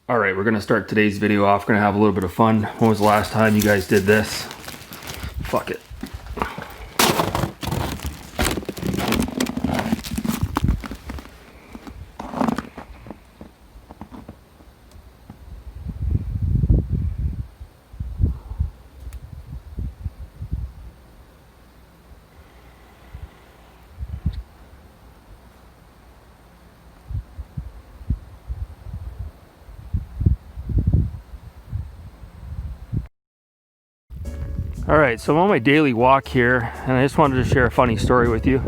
Alright, we're going to start today's video off. We're going to have a little bit of fun. When was the last time you guys did this? Fuck it. Alright, so I'm on my daily walk here, and I just wanted to share a funny story with you.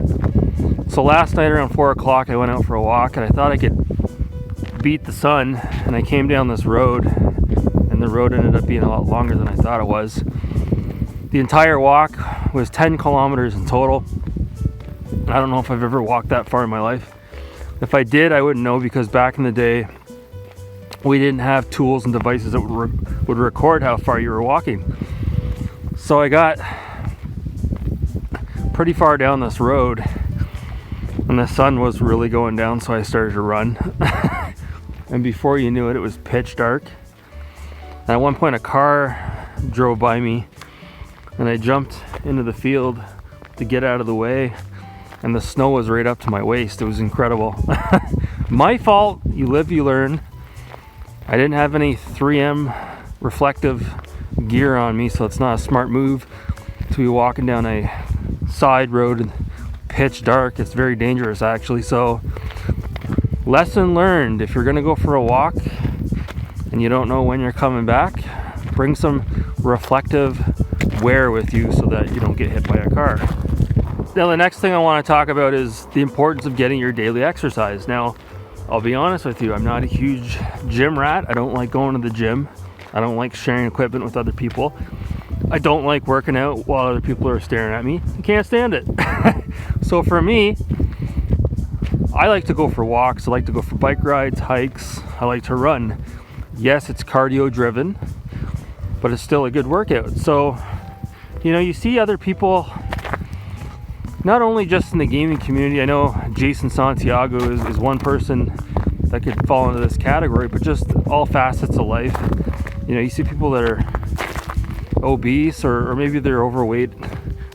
So last night around 4 o'clock I went out for a walk, and I thought I could beat the sun, and I came down this road, and the road ended up being a lot longer than I thought it was. The entire walk was 10 kilometers in total. I don't know if I've ever walked that far in my life. If I did, I wouldn't know, because back in the day we didn't have tools and devices that would record how far you were walking. So I got pretty far down this road and the sun was really going down, so I started to run. And before you knew it, it was pitch dark. And at one point a car drove by me and I jumped into the field to get out of the way, and the snow was right up to my waist. It was incredible. My fault. You live, you learn. I didn't have any 3M reflective gear on me, so it's not a smart move to be walking down a side road in pitch dark. It's very dangerous, actually. So lesson learned: if you're gonna go for a walk and you don't know when you're coming back, bring some reflective wear with you so that you don't get hit by a car. Now the next thing I want to talk about is the importance of getting your daily exercise. Now I'll be honest with you, I'm not a huge gym rat. I don't like going to the gym. I don't like sharing equipment with other people. I don't like working out while other people are staring at me. I can't stand it. So for me, I like to go for walks. I like to go for bike rides, hikes. I like to run. Yes, it's cardio driven, but it's still a good workout. So, you know, you see other people, not only just in the gaming community. I know Jason Santiago is one person that could fall into this category, but just all facets of life. You know, you see people that are obese, or maybe they're overweight,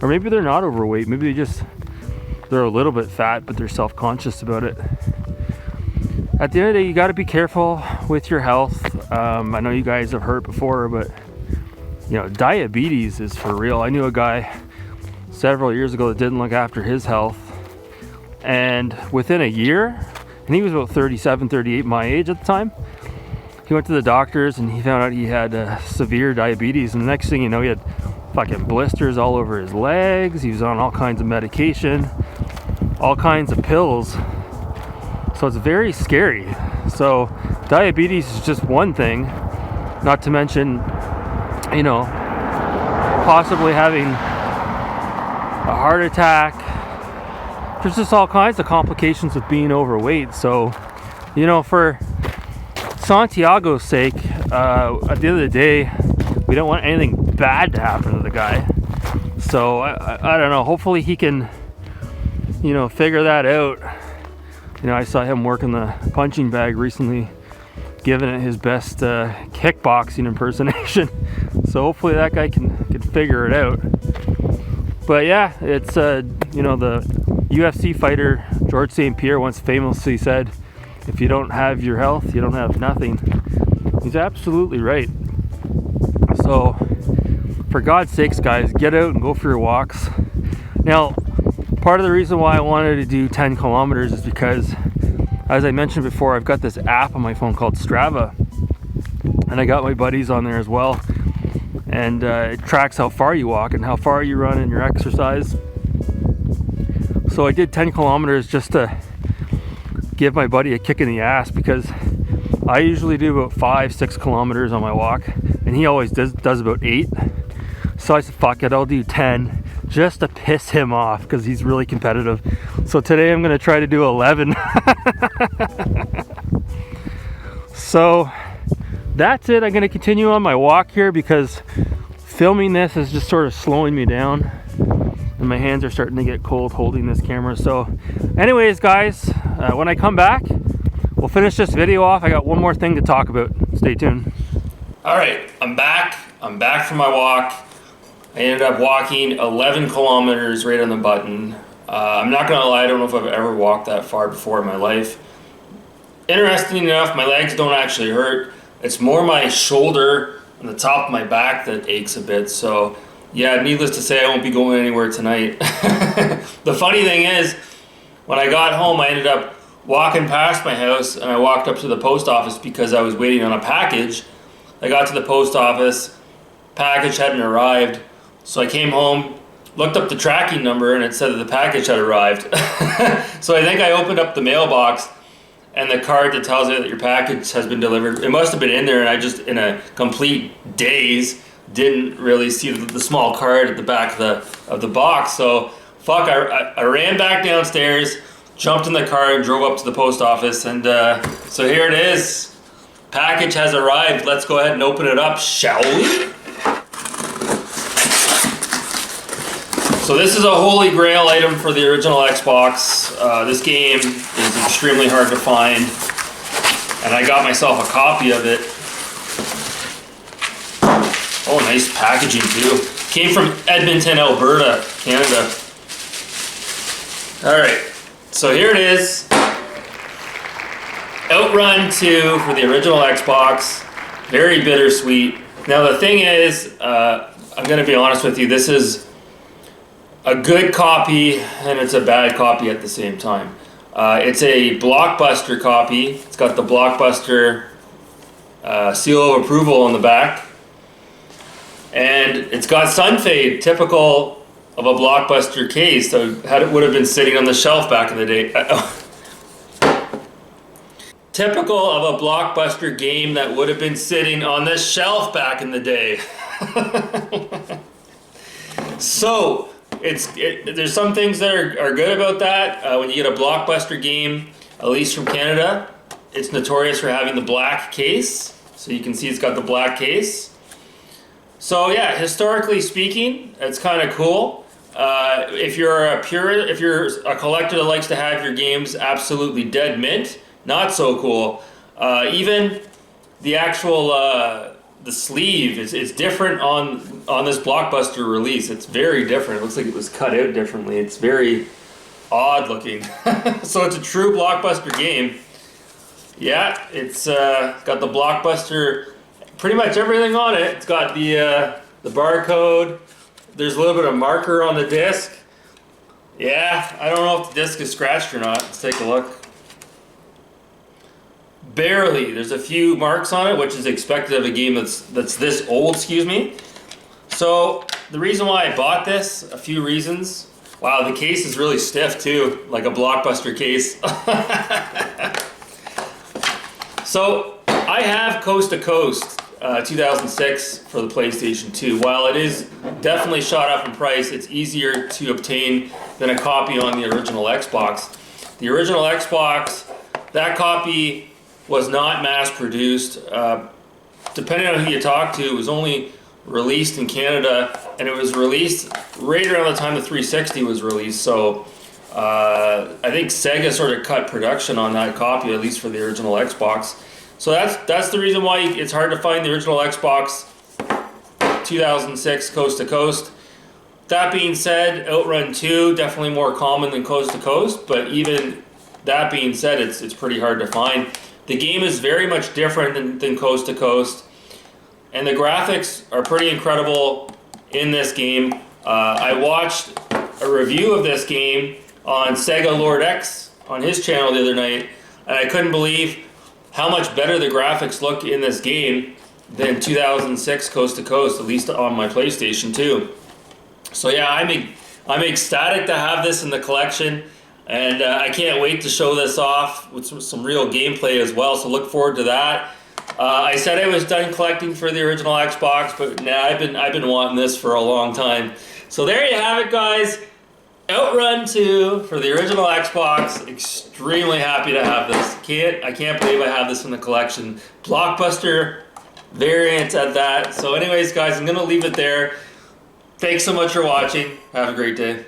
or maybe they're not overweight. Maybe they're a little bit fat, but they're self-conscious about it. At the end of the day, you got to be careful with your health. I know you guys have heard before, but you know, diabetes is for real. I knew a guy several years ago that didn't look after his health, and within a year, and he was about 37, 38, my age at the time, he went to the doctors and he found out he had severe diabetes, and the next thing you know, he had fucking blisters all over his legs. He was on all kinds of medication, all kinds of pills. So it's very scary. So diabetes is just one thing, not to mention, you know, possibly having a heart attack. There's just all kinds of complications with being overweight. So, you know, for Santiago's sake, at the end of the day, we don't want anything bad to happen to the guy. So I don't know, hopefully he can, you know, figure that out. You know, I saw him working the punching bag recently, giving it his best kickboxing impersonation. So hopefully that guy can figure it out. But yeah, it's you know, the UFC fighter George St. Pierre once famously said, if you don't have your health, you don't have nothing. He's absolutely right. So, for God's sakes, guys, get out and go for your walks. Now, part of the reason why I wanted to do 10 kilometers is because, as I mentioned before, I've got this app on my phone called Strava. And I got my buddies on there as well. And it tracks how far you walk and how far you run in your exercise. So I did 10 kilometers just to give my buddy a kick in the ass, because I usually do about 5-6 kilometers on my walk, and he always does about 8. So I said, fuck it, I'll do 10 just to piss him off, because he's really competitive. So today I'm going to try to do 11. So that's it. I'm going to continue on my walk here, because filming this is just sort of slowing me down, and my hands are starting to get cold holding this camera. So anyways, guys, when I come back, we'll finish this video off. I got one more thing to talk about. Stay tuned. All right, I'm back from my walk. I ended up walking 11 kilometers right on the button. I'm not gonna lie, I don't know if I've ever walked that far before in my life. Interesting enough, my legs don't actually hurt. It's more my shoulder and the top of my back that aches a bit. So yeah, needless to say, I won't be going anywhere tonight. The funny thing is, when I got home, I ended up walking past my house and I walked up to the post office because I was waiting on a package. I got to the post office, package hadn't arrived. So I came home, looked up the tracking number, and it said that the package had arrived. So I think I opened up the mailbox, and the card that tells you that your package has been delivered, it must have been in there, and I just, in a complete daze, didn't really see the small card at the back of the box. So fuck, I ran back downstairs, jumped in the car, and drove up to the post office, and so here it is. Package has arrived. Let's go ahead and open it up, shall we? So this is a holy grail item for the original Xbox. This game is extremely hard to find, and I got myself a copy of it. Oh, nice packaging too. Came from Edmonton, Alberta, Canada. All right, so here it is. Outrun 2 for the original Xbox. Very bittersweet. Now the thing is, I'm gonna be honest with you, this is a good copy and it's a bad copy at the same time. It's a Blockbuster copy. It's got the Blockbuster seal of approval on the back. And it's got sun fade, typical of a Blockbuster case. So it would have been sitting on the shelf back in the day. Typical of a Blockbuster game that would have been sitting on the shelf back in the day. So, there's some things that are good about that. When you get a Blockbuster game, at least from Canada, it's notorious for having the black case. So you can see it's got the black case. So yeah, historically speaking, it's kind of cool. If you're a collector that likes to have your games absolutely dead mint, not so cool. Even the actual the sleeve is different on this Blockbuster release. It's very different. It looks like it was cut out differently. It's very odd looking. So it's a true Blockbuster game. Yeah, it's got the Blockbuster, pretty much everything on it. It's got the barcode. There's a little bit of marker on the disc. Yeah, I don't know if the disc is scratched or not. Let's take a look. Barely. There's a few marks on it, which is expected of a game that's this old, excuse me. So the reason why I bought this, a few reasons. Wow, the case is really stiff too, like a Blockbuster case. So I have Coast to Coast 2006 for the PlayStation 2. While it is definitely shot up in price, it's easier to obtain than a copy on the original Xbox. The original Xbox, that copy was not mass produced. Depending on who you talk to, it was only released in Canada, and it was released right around the time the 360 was released. So I think Sega sort of cut production on that copy, at least for the original Xbox. So that's the reason why it's hard to find the original Xbox 2006 Coast to Coast. That being said, Outrun 2 definitely more common than Coast to Coast, but even that being said, it's pretty hard to find. The game is very much different than Coast to Coast, and the graphics are pretty incredible in this game. I watched a review of this game on Sega Lord X on his channel the other night, and I couldn't believe how much better the graphics look in this game than 2006 Coast to Coast, at least on my PlayStation 2. So yeah, I'm ecstatic to have this in the collection. And I can't wait to show this off with some real gameplay as well, so look forward to that. I said I was done collecting for the original Xbox, but nah, I've been wanting this for a long time. So there you have it, guys. Outrun 2 for the original Xbox. Extremely happy to have this. I can't believe I have this in the collection. Blockbuster variant at that. So anyways, guys, I'm going to leave it there. Thanks so much for watching. Have a great day.